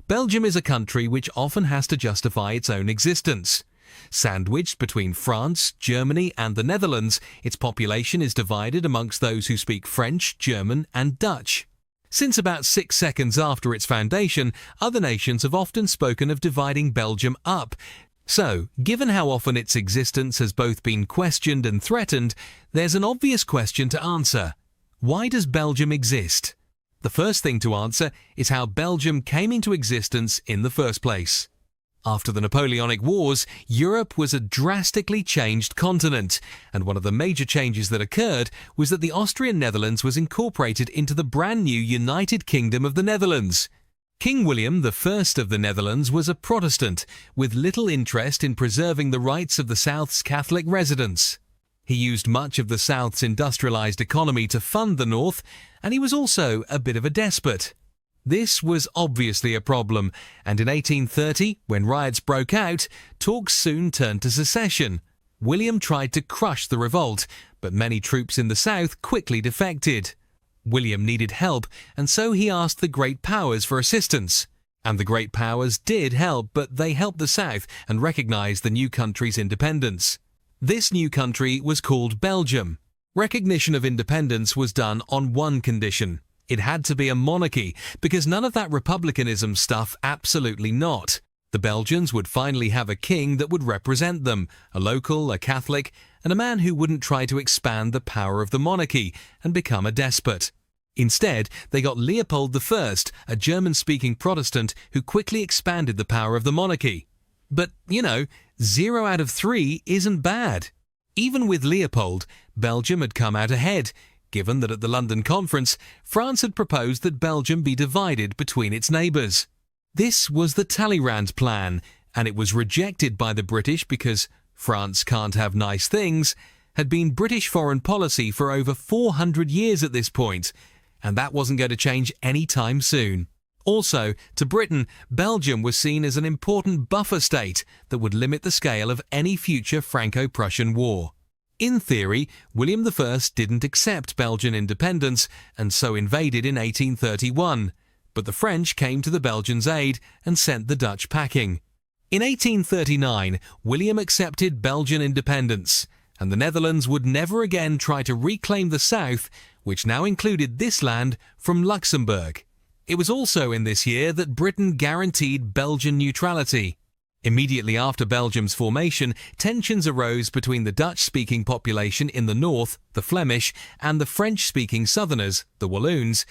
Belgium is a country which often has to justify its own existence. Sandwiched between France, Germany and the Netherlands, its population is divided amongst those who speak French, German and Dutch. Since about 6 seconds after its foundation, other nations have often spoken of dividing Belgium up. So, given how often its existence has both been questioned and threatened, there's an obvious question to answer. Why does Belgium exist? The first thing to answer is how Belgium came into existence in the first place. After the Napoleonic Wars, Europe was a drastically changed continent, and one of the major changes that occurred was that the Austrian Netherlands was incorporated into the brand new United Kingdom of the Netherlands. King William I of the Netherlands was a Protestant, with little interest in preserving the rights of the South's Catholic residents. He used much of the South's industrialized economy to fund the North, and he was also a bit of a despot. This was obviously a problem, and in 1830, when riots broke out, talks soon turned to secession. William tried to crush the revolt, but many troops in the south quickly defected. William needed help, and so he asked the Great Powers for assistance. And the Great Powers did help, but they helped the south and recognized the new country's independence. This new country was called Belgium. Recognition of independence was done on one condition. It had to be a monarchy, because none of that republicanism stuff, absolutely not. The Belgians would finally have a king that would represent them, a local, a Catholic, and a man who wouldn't try to expand the power of the monarchy and become a despot. Instead, they got Leopold I, a German-speaking Protestant who quickly expanded the power of the monarchy. But, 0 out of 3 isn't bad. Even with Leopold, Belgium had come out ahead, given that at the London Conference, France had proposed that Belgium be divided between its neighbours. This was the Talleyrand plan, and it was rejected by the British because France can't have nice things, had been British foreign policy for over 400 years at this point, and that wasn't going to change any time soon. Also, to Britain, Belgium was seen as an important buffer state that would limit the scale of any future Franco-Prussian war. In theory, William I didn't accept Belgian independence and so invaded in 1831, but the French came to the Belgians' aid and sent the Dutch packing. In 1839, William accepted Belgian independence, and the Netherlands would never again try to reclaim the south, which now included this land, from Luxembourg. It was also in this year that Britain guaranteed Belgian neutrality. Immediately after Belgium's formation, tensions arose between the Dutch-speaking population in the north, the Flemish, and the French-speaking southerners, the Walloons,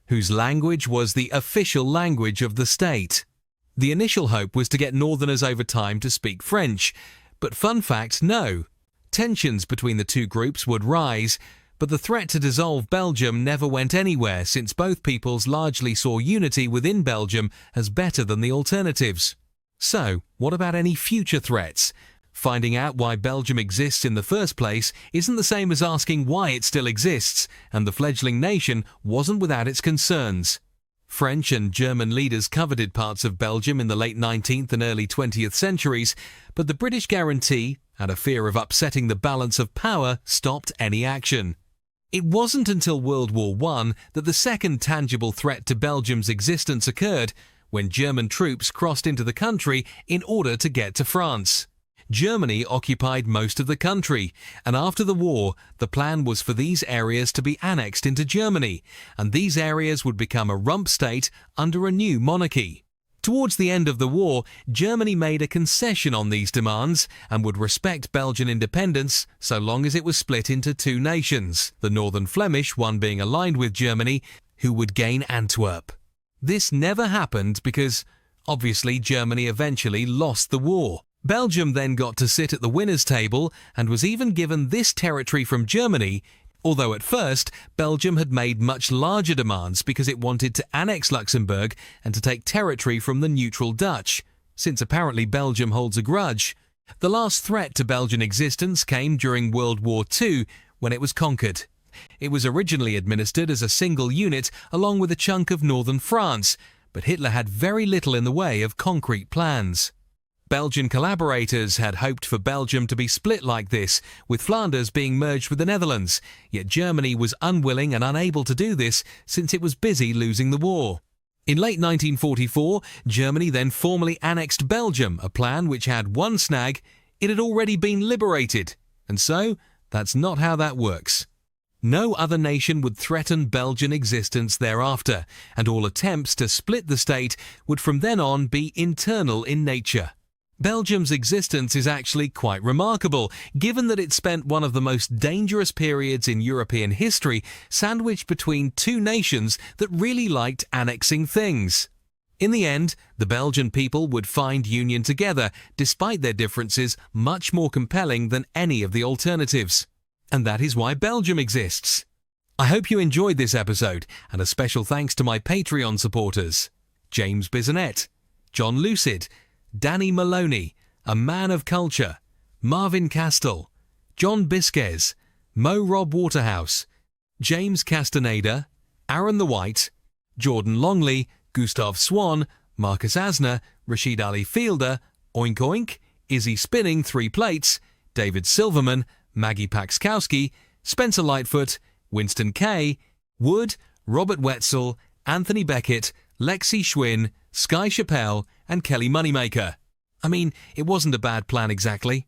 whose language was the official language of the state. The initial hope was to get northerners over time to speak French, but fun fact, no. Tensions between the two groups would rise, but the threat to dissolve Belgium never went anywhere since both peoples largely saw unity within Belgium as better than the alternatives. So, what about any future threats? Finding out why Belgium exists in the first place isn't the same as asking why it still exists, and the fledgling nation wasn't without its concerns. French and German leaders coveted parts of Belgium in the late 19th and early 20th centuries, but the British guarantee, out of fear of upsetting the balance of power, stopped any action. It wasn't until World War I that the second tangible threat to Belgium's existence occurred, when German troops crossed into the country in order to get to France. Germany occupied most of the country, and after the war, the plan was for these areas to be annexed into Germany, and these areas would become a rump state under a new monarchy. Towards the end of the war, Germany made a concession on these demands and would respect Belgian independence so long as it was split into two nations, the Northern Flemish one being aligned with Germany, who would gain Antwerp. This never happened because, obviously, Germany eventually lost the war. Belgium then got to sit at the winners' table and was even given this territory from Germany, although at first Belgium had made much larger demands because it wanted to annex Luxembourg and to take territory from the neutral Dutch, since apparently Belgium holds a grudge. The last threat to Belgian existence came during World War II, when it was conquered. It was originally administered as a single unit along with a chunk of northern France, but Hitler had very little in the way of concrete plans. Belgian collaborators had hoped for Belgium to be split like this, with Flanders being merged with the Netherlands, yet Germany was unwilling and unable to do this since it was busy losing the war. In late 1944, Germany then formally annexed Belgium, a plan which had one snag: it had already been liberated. And so, that's not how that works. No other nation would threaten Belgian existence thereafter, and all attempts to split the state would from then on be internal in nature. Belgium's existence is actually quite remarkable, given that it spent one of the most dangerous periods in European history sandwiched between two nations that really liked annexing things. In the end, the Belgian people would find union together, despite their differences, much more compelling than any of the alternatives. And that is why Belgium exists. I hope you enjoyed this episode, and a special thanks to my Patreon supporters: James Bisonet, John Lucid, Danny Maloney, A Man of Culture, Marvin Castell, John Bisquez, Mo Rob Waterhouse, James Castaneda, Aaron the White, Jordan Longley, Gustav Swan, Marcus Asner, Rashid Ali Fielder, Oink Oink, Izzy Spinning 3 Plates, David Silverman, Maggie Paxkowski, Spencer Lightfoot, Winston Kay, Wood, Robert Wetzel, Anthony Beckett, Lexi Schwinn, Sky Chappelle, and Kelly Moneymaker. I mean, it wasn't a bad plan exactly.